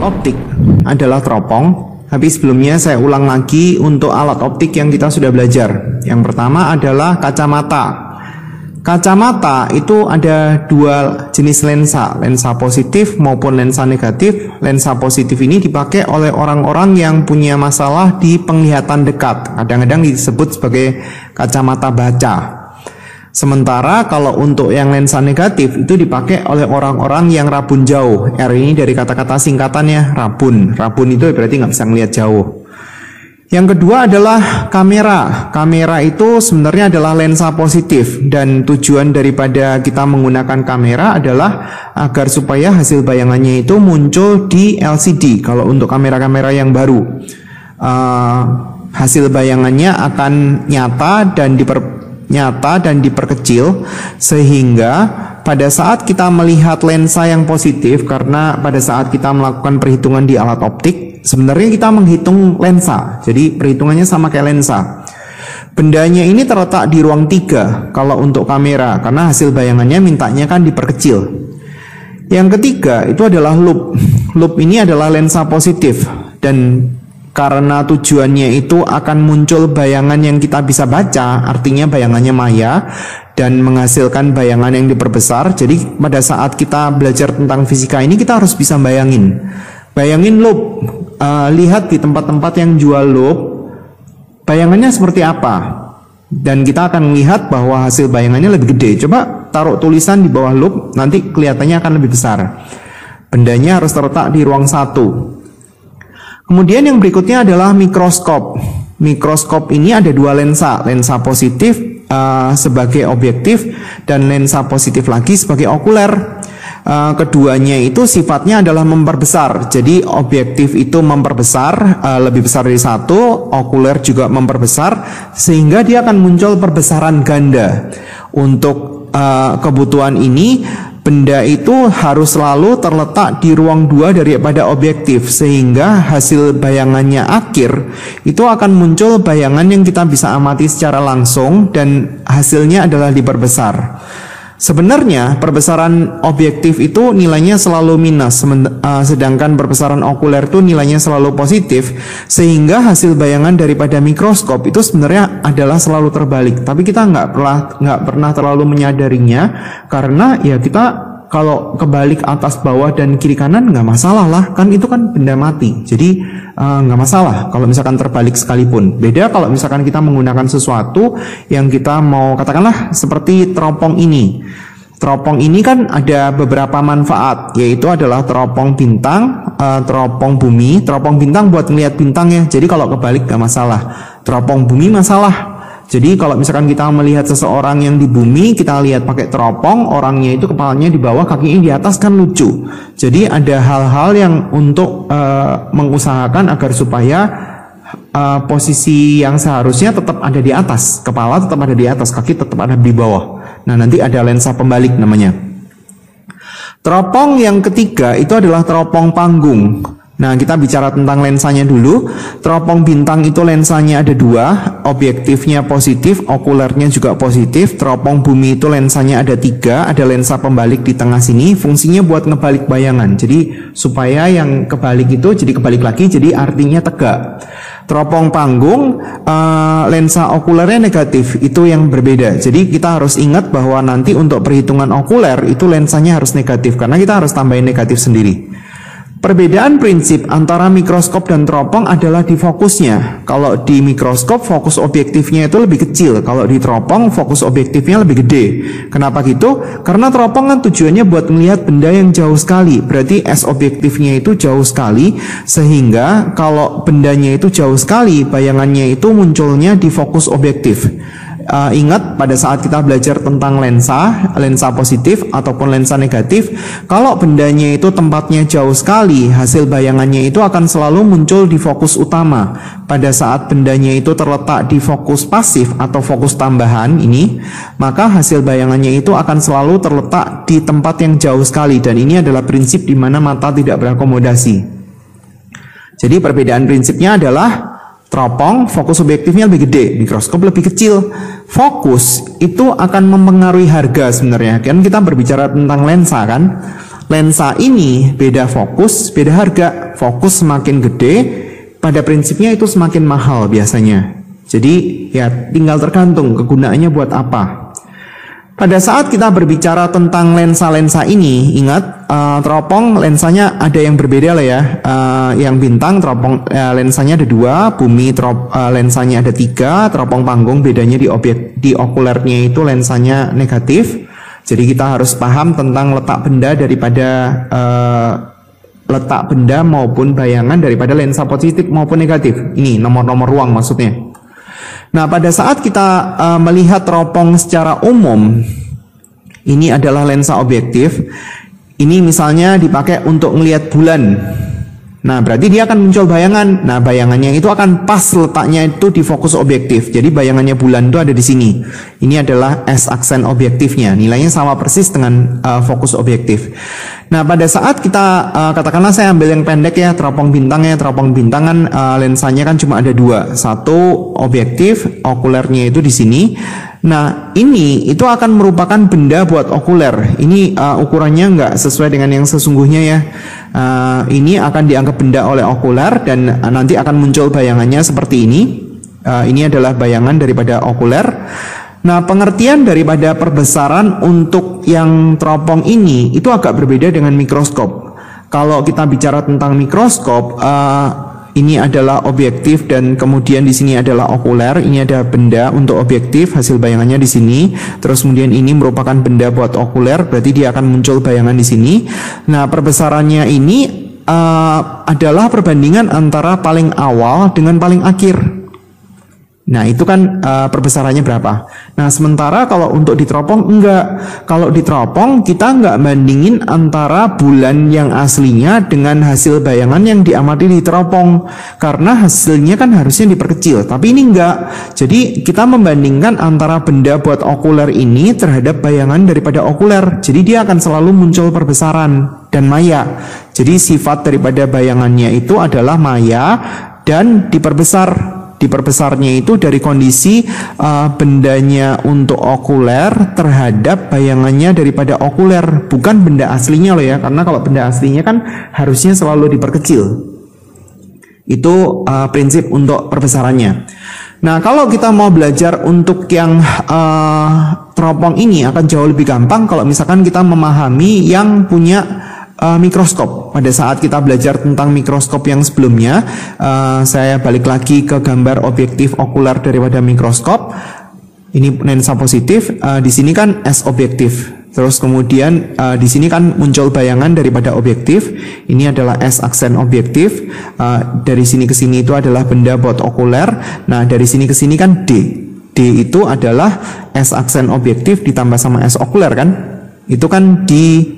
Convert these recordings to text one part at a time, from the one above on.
optik adalah teropong. Tapi sebelumnya saya ulang lagi untuk alat optik yang kita sudah belajar. Yang pertama adalah kacamata. Kacamata itu ada dua jenis lensa, lensa positif maupun lensa negatif. Lensa positif ini dipakai oleh orang-orang yang punya masalah di penglihatan dekat. Kadang-kadang disebut sebagai kacamata baca. Sementara kalau untuk yang lensa negatif itu dipakai oleh orang-orang yang rabun jauh. R ini dari kata-kata singkatannya rabun. Rabun itu berarti nggak bisa ngelihat jauh. Yang kedua adalah kamera. Kamera itu sebenarnya adalah lensa positif, dan tujuan daripada kita menggunakan kamera adalah agar supaya hasil bayangannya itu muncul di LCD. Kalau untuk kamera-kamera yang baru, hasil bayangannya akan nyata dan diperkecil, sehingga pada saat kita melihat lensa yang positif, karena pada saat kita melakukan perhitungan di alat optik sebenarnya kita menghitung lensa, jadi perhitungannya sama kayak lensa. Bendanya ini terletak di ruang 3 kalau untuk kamera, karena hasil bayangannya mintanya kan diperkecil. Yang ketiga itu adalah loop. Loop ini adalah lensa positif, dan karena tujuannya itu akan muncul bayangan yang kita bisa baca, artinya bayangannya maya dan menghasilkan bayangan yang diperbesar. Jadi pada saat kita belajar tentang fisika ini kita harus bisa bayangin loop. Lihat di tempat-tempat yang jual loop, bayangannya seperti apa, dan kita akan melihat bahwa hasil bayangannya lebih gede. Coba taruh tulisan di bawah loop, nanti kelihatannya akan lebih besar. Bendanya harus terletak di ruang 1. Kemudian yang berikutnya adalah mikroskop. Mikroskop ini ada dua lensa, lensa positif sebagai objektif dan lensa positif lagi sebagai okuler. Keduanya itu sifatnya adalah memperbesar. Jadi objektif itu memperbesar, lebih besar dari 1, okuler juga memperbesar, sehingga dia akan muncul perbesaran ganda. Untuk kebutuhan ini, benda itu harus selalu terletak di ruang 2 daripada objektif, sehingga hasil bayangannya akhir itu akan muncul bayangan yang kita bisa amati secara langsung dan hasilnya adalah diperbesar. Sebenarnya perbesaran objektif itu nilainya selalu minus, sedangkan perbesaran okuler itu nilainya selalu positif, sehingga hasil bayangan daripada mikroskop itu sebenarnya adalah selalu terbalik. Tapi kita nggak pernah terlalu menyadarinya, karena ya kita kalau kebalik atas bawah dan kiri kanan nggak masalah lah, kan itu kan benda mati, jadi nggak masalah kalau misalkan terbalik sekalipun. Beda kalau misalkan kita menggunakan sesuatu yang kita mau, katakanlah seperti teropong ini. Teropong ini kan ada beberapa manfaat, yaitu adalah teropong bintang, teropong bumi. Teropong bintang buat melihat bintang ya, jadi kalau kebalik nggak masalah. Teropong bumi masalah. Jadi kalau misalkan kita melihat seseorang yang di bumi, kita lihat pakai teropong, orangnya itu kepalanya di bawah, kakinya di atas, kan lucu. Jadi ada hal-hal yang untuk mengusahakan agar supaya posisi yang seharusnya tetap ada di atas, kepala tetap ada di atas, kaki tetap ada di bawah. Nah, nanti ada lensa pembalik namanya. Teropong yang ketiga itu adalah teropong panggung. Nah, kita bicara tentang lensanya dulu. Teropong bintang itu lensanya ada 2, objektifnya positif, okulernya juga positif. Teropong bumi itu lensanya ada 3, ada lensa pembalik di tengah sini, fungsinya buat ngebalik bayangan. Jadi supaya yang kebalik itu jadi kebalik lagi, jadi artinya tegak. Teropong panggung, lensa okulernya negatif, itu yang berbeda. Jadi kita harus ingat bahwa nanti untuk perhitungan okuler itu lensanya harus negatif, karena kita harus tambahin negatif sendiri. Perbedaan prinsip antara mikroskop dan teropong adalah di fokusnya. Kalau di mikroskop fokus objektifnya itu lebih kecil, kalau di teropong fokus objektifnya lebih gede. Kenapa gitu? Karena teropong kan tujuannya buat melihat benda yang jauh sekali, berarti S objektifnya itu jauh sekali, sehingga kalau bendanya itu jauh sekali, bayangannya itu munculnya di fokus objektif. Ingat pada saat kita belajar tentang lensa positif ataupun lensa negatif, kalau bendanya itu tempatnya jauh sekali, hasil bayangannya itu akan selalu muncul di fokus utama. Pada saat bendanya itu terletak di fokus pasif atau fokus tambahan ini, maka hasil bayangannya itu akan selalu terletak di tempat yang jauh sekali, dan ini adalah prinsip di mana mata tidak berakomodasi. Jadi perbedaan prinsipnya adalah teropong fokus objektifnya lebih gede, mikroskop lebih kecil. Fokus itu akan mempengaruhi harga sebenarnya. Kan kita berbicara tentang lensa kan. lensa ini beda fokus, beda harga. Fokus semakin gede, pada prinsipnya itu semakin mahal biasanya. Jadi ya tinggal tergantung kegunaannya buat apa. Pada saat kita berbicara tentang lensa-lensa ini, ingat teropong lensanya ada yang berbeda lah ya. Yang bintang teropong lensanya ada 2, bumi lensanya ada 3, teropong panggung bedanya di okulernya itu lensanya negatif. Jadi kita harus paham tentang letak benda daripada letak benda maupun bayangan daripada lensa positif maupun negatif. Ini nomor-nomor ruang maksudnya. Nah, pada saat kita melihat teropong secara umum, ini adalah lensa objektif. Ini misalnya dipakai untuk melihat bulan. Nah, berarti dia akan muncul bayangan. Nah, bayangannya itu akan pas letaknya itu di fokus objektif. Jadi bayangannya bulan itu ada di sini. Ini adalah S aksen objektifnya. Nilainya sama persis dengan fokus objektif. Nah, pada saat kita katakanlah saya ambil yang pendek ya, teropong bintangnya. Teropong bintang kan lensanya kan cuma ada 2. Satu objektif, okulernya itu di sini. Nah, ini itu akan merupakan benda buat okuler. Ini ukurannya nggak sesuai dengan yang sesungguhnya ya. Ini akan dianggap benda oleh okuler dan nanti akan muncul bayangannya seperti ini. Ini adalah bayangan daripada okuler. Nah, pengertian daripada perbesaran untuk yang teropong ini itu agak berbeda dengan mikroskop. Kalau kita bicara tentang mikroskop, ini adalah objektif dan kemudian di sini adalah okuler. Ini ada benda untuk objektif, hasil bayangannya di sini. Terus kemudian ini merupakan benda buat okuler, berarti dia akan muncul bayangan di sini. Nah, perbesarannya ini adalah perbandingan antara paling awal dengan paling akhir. Nah, itu kan perbesarannya berapa. Nah, sementara kalau untuk di teropong enggak. Kalau di teropong kita enggak bandingin antara bulan yang aslinya dengan hasil bayangan yang diamati di teropong. Karena hasilnya kan harusnya diperkecil. Tapi ini enggak. Jadi kita membandingkan antara benda buat okuler ini terhadap bayangan daripada okuler. Jadi dia akan selalu muncul perbesaran dan maya. Jadi sifat daripada bayangannya itu adalah maya dan diperbesar. Diperbesarnya itu dari kondisi bendanya untuk okuler terhadap bayangannya daripada okuler, bukan benda aslinya loh ya, karena kalau benda aslinya kan harusnya selalu diperkecil. Itu prinsip untuk perbesarannya. Nah, kalau kita mau belajar untuk yang teropong ini akan jauh lebih gampang kalau misalkan kita memahami yang punya mikroskop. Pada saat kita belajar tentang mikroskop yang sebelumnya, saya balik lagi ke gambar objektif okuler daripada mikroskop. Ini lensa positif, di sini kan S objektif. Terus kemudian di sini kan muncul bayangan daripada objektif. Ini adalah S aksen objektif. Dari sini ke sini itu adalah benda buat okuler. Nah, dari sini ke sini kan D. D itu adalah S aksen objektif ditambah sama S okuler kan? Itu kan di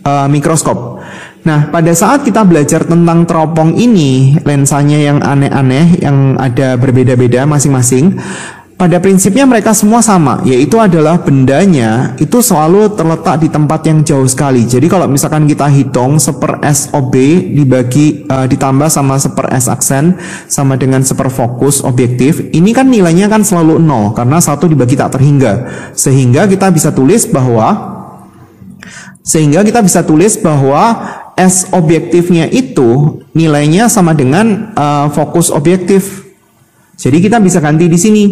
mikroskop. Nah, pada saat kita belajar tentang teropong ini, lensanya yang aneh-aneh, yang ada berbeda-beda masing-masing, pada prinsipnya mereka semua sama, yaitu adalah bendanya itu selalu terletak di tempat yang jauh sekali. Jadi kalau misalkan kita hitung 1/S OB dibagi ditambah sama 1/S aksen sama dengan 1 fokus objektif, ini kan nilainya kan selalu 0 karena 1 dibagi tak terhingga. Sehingga kita bisa tulis bahwa S objektifnya itu nilainya sama dengan fokus objektif. Jadi kita bisa ganti di sini.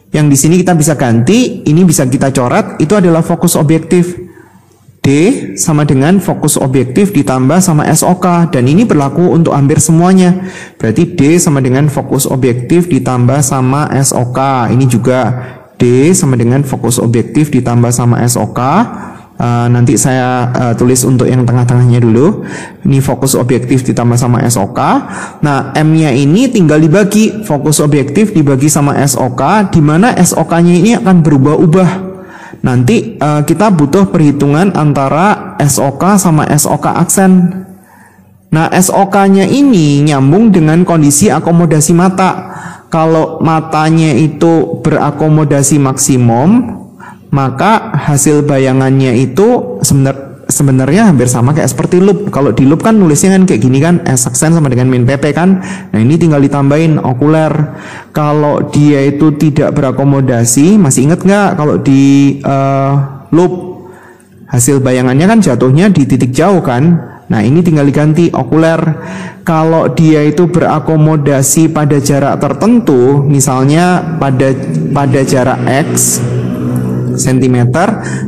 Yang di sini kita bisa ganti, ini bisa kita coret, itu adalah fokus objektif. D sama dengan fokus objektif ditambah sama SOK, dan ini berlaku untuk hampir semuanya. Berarti D sama dengan fokus objektif ditambah sama SOK. Ini juga D sama dengan fokus objektif ditambah sama SOK. Nanti saya tulis untuk yang tengah-tengahnya dulu. Ini fokus objektif ditambah sama SOK. Nah, M-nya ini tinggal dibagi, fokus objektif dibagi sama SOK, di mana SOK-nya ini akan berubah-ubah. Nanti kita butuh perhitungan antara SOK sama SOK aksen. Nah, SOK-nya ini nyambung dengan kondisi akomodasi mata. Kalau matanya itu berakomodasi maksimum, maka hasil bayangannya itu sebenarnya hampir sama kayak seperti loop. Kalau di loop kan nulisnya kan kayak gini kan, S aksen sama dengan min PP kan. Nah, ini tinggal ditambahin okuler. Kalau dia itu tidak berakomodasi, masih ingat nggak kalau di loop hasil bayangannya kan jatuhnya di titik jauh kan. Nah ini tinggal diganti okuler. Kalau dia itu berakomodasi pada jarak tertentu, misalnya pada jarak X cm,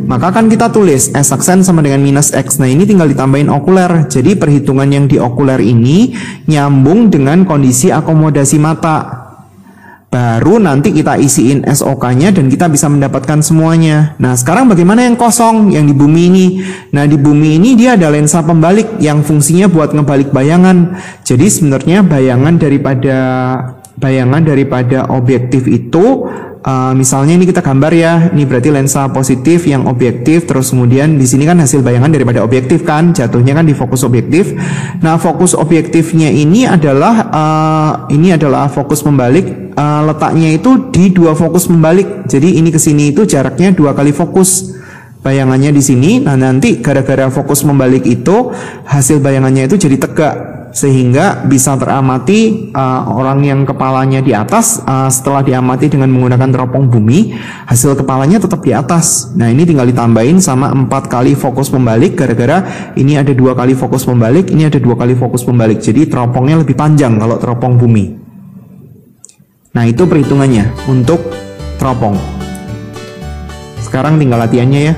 maka kan kita tulis S aksen sama dengan minus X. Nah ini tinggal ditambahin okuler. Jadi perhitungan yang di okuler ini nyambung dengan kondisi akomodasi mata. Baru nanti kita isiin SOK-nya dan kita bisa mendapatkan semuanya. Nah sekarang bagaimana yang kosong, yang di bumi ini? Nah di bumi ini dia ada lensa pembalik yang fungsinya buat ngebalik bayangan. Jadi sebenarnya bayangan daripada objektif itu, misalnya ini kita gambar ya, ini berarti lensa positif yang objektif, terus kemudian di sini kan hasil bayangan daripada objektif kan, jatuhnya kan di fokus objektif. Nah fokus objektifnya ini adalah fokus pembalik, letaknya itu di 2 fokus pembalik. Jadi ini ke sini itu jaraknya 2 kali fokus bayangannya di sini. Nah nanti gara-gara fokus membalik itu hasil bayangannya itu jadi tegak, sehingga bisa teramati orang yang kepalanya di atas, setelah diamati dengan menggunakan teropong bumi, hasil kepalanya tetap di atas. Nah ini tinggal ditambahin sama 4 kali fokus pembalik, gara-gara ini ada 2 kali fokus pembalik, ini ada 2 kali fokus pembalik, jadi teropongnya lebih panjang kalau teropong bumi. Nah itu perhitungannya untuk teropong. Sekarang tinggal latihannya ya.